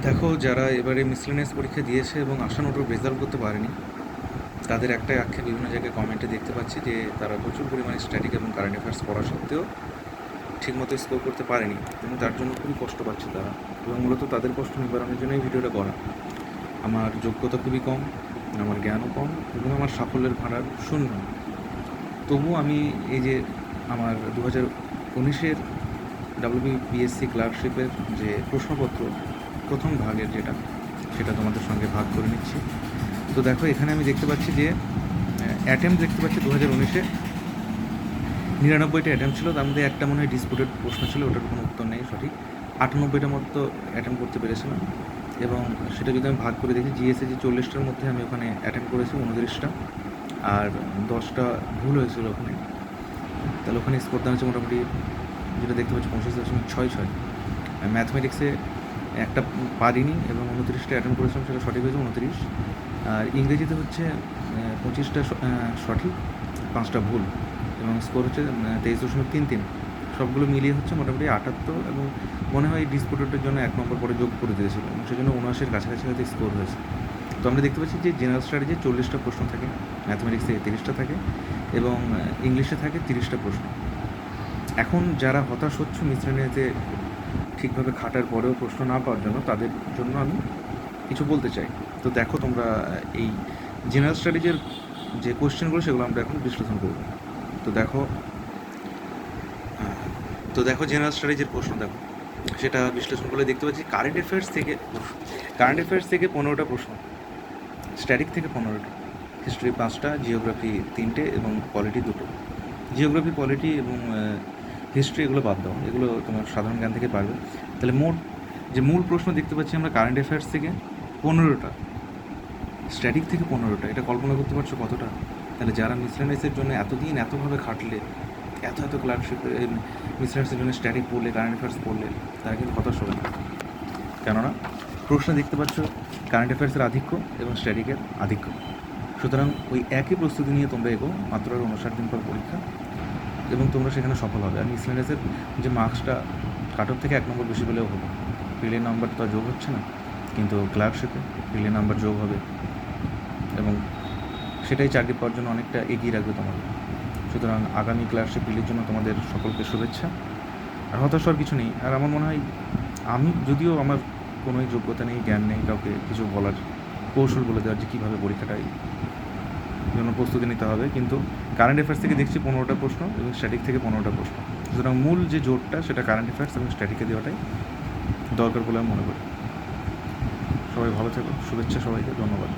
দেখো, যারা এবারে মিসলেনিয়াস পরীক্ষা দিয়েছে এবং আশানুরূপ রেজাল্ট করতে পারেনি, তাদের একটাই আক্ষেপ বিভিন্ন জায়গায় কমেন্টে দেখতে পাচ্ছি যে তারা প্রচুর পরিমাণে স্ট্যাটিক এবং কারেন্ট অ্যাফেয়ার্স পড়া সত্ত্বেও ঠিকমতো স্কোর করতে পারেনি এবং তার জন্য খুবই কষ্ট পাচ্ছে তারা। এবং মূলত তাদের কষ্ট নিবারণের জন্য এই ভিডিওটা করা। আমার যোগ্যতা খুবই কম, আমার জ্ঞানও কম এবং আমার সাফল্যের ভাড়া শূন্য। তবুও আমি এই যে আমার 2019-এর WBPSC ক্লার্কশিপের যে প্রশ্নপত্র প্রথম ভাগের সেটা তোমাদের সঙ্গে ভাগ করে নিচ্ছি। তো দেখো, এখানে আমি দেখতে পাচ্ছি যে অ্যাটেম্প দেখতে পাচ্ছি 2019-এ 99টা অ্যাটেম্প ছিল, তার মধ্যে একটা মনে হয় ডিসপুটেড প্রশ্ন ছিল, ওটার কোনো উত্তর নেই সঠিক। 98টা মতো অ্যাটেম্প করতে পেরেছিলাম এবং সেটা যদি আমি ভাগ করে দেখি, জিএসএ যে 40টার মধ্যে আমি ওখানে অ্যাটেম্প করেছি 29টা, আর 10টা ভুল হয়েছিল ওখানে। তাহলে ওখানে স্কোর দেওয়া হচ্ছে মোটামুটি, যেটা দেখতে পাচ্ছি 25.66। ম্যাথমেটিক্সে একটা পারিনি এবং 29টা অ্যাটেম্প করেছিলাম, সেটা সঠিক হয়েছে 29। আর ইংরেজিতে হচ্ছে 25টা সঠিক, 5টা ভুল এবং স্কোর হচ্ছে 23.33। সবগুলো মিলিয়ে হচ্ছে মোটামুটি 78 এবং মনে হয় ডিসপুটেডের জন্য 1 নম্বর পরে যোগ করে দিয়েছিল এবং সেই জন্য 79-এর কাছাকাছি হয়তো স্কোর হয়েছে। তো আমরা দেখতে পাচ্ছি যে জেনারেল স্টাডিজে 40টা প্রশ্ন থাকে, ম্যাথমেটিক্সে 30টা থাকে এবং ইংলিশে থাকে 30টা প্রশ্ন। এখন যারা হতাশ হচ্ছে মিসলেনিয়াসে ঠিকভাবে খাটার পরেও প্রশ্ন না পাওয়ার জন্য, তাদের জন্য আমি কিছু বলতে চাই। তো দেখো, তোমরা এই জেনারেল স্টাডিজের যে কোয়েশ্চেনগুলো সেগুলো আমরা এখন বিশ্লেষণ করব। তো দেখো জেনারেল স্টাডিজের প্রশ্ন দেখো, সেটা বিশ্লেষণ করলে দেখতে পাচ্ছি কারেন্ট অ্যাফেয়ার্স থেকে 15টা প্রশ্ন, স্ট্যাটিক থেকে 15টা, হিস্ট্রি 5টা, জিওগ্রাফি 3টে এবং পলিটি 2টো। জিওগ্রাফি, পলিটি এবং হিস্ট্রি এগুলো বাদ দাও, এগুলো তোমার সাধারণ জ্ঞান থেকে পারবে। তাহলে মূল প্রশ্ন দেখতে পাচ্ছি আমরা কারেন্ট অ্যাফেয়ার্স থেকে 15টা, স্ট্যাটিক থেকে 15টা। এটা কল্পনা করতে পারছো কতটা? তাহলে যারা মিসলেনিয়াসের জন্য এতদিন এতভাবে খাটলে, এত ক্লার্কশিপ মিসলেনিয়াসের জন্য স্ট্যাটিক পড়লে, কারেন্ট অ্যাফেয়ার্স পড়লে, তারা কিন্তু হতাশ হবে না। কেননা প্রশ্ন দেখতে পাচ্ছ কারেন্ট অ্যাফেয়ার্সের আধিক্য এবং স্ট্যাটিকের আধিক্য। সুতরাং ওই একই প্রস্তুতি নিয়ে তোমরা এগো, মাত্র আর 59 দিন পর পরীক্ষা, এবং তোমরা সেখানে সফল হবে। আর মিসলেনিয়াসের যে মার্কসটা কাট অফ থেকে 1 নম্বর বেশি পেলেও হবে, প্রিলি নাম্বার তো যোগ হচ্ছে না, কিন্তু ক্লার্কশিপে প্রিলি নাম্বার যোগ হবে এবং সেটাই চাকরি পাওয়ার জন্য অনেকটা এগিয়ে রাখবে তোমাকে। সুতরাং আগামী ক্লার্কশিপ প্রিলির জন্য তোমাদের সকলকে শুভেচ্ছা। আর হতাশ হওয়ার কিছু নেই। আর আমার মনে হয়, আমি যদিও আমার কোনো যোগ্যতা নেই, জ্ঞান নেই কাউকে কিছু বলার, কৌশল বলে দেওয়ার যে কীভাবে পরীক্ষাটাই জন্য প্রস্তুতি নিতে হবে, কিন্তু কারেন্ট অ্যাফেয়ার্স থেকে দেখছি 15টা প্রশ্ন এবং স্ট্যাটিক থেকে 15টা প্রশ্ন। সুতরাং মূল যে জোরটা সেটা কারেন্ট অ্যাফেয়ার্স এবং স্ট্যাটিকে দেওয়াটাই দরকার বলে আমি মনে করি। সবাই ভালো থেকো, শুভেচ্ছা সবাইকে, ধন্যবাদ।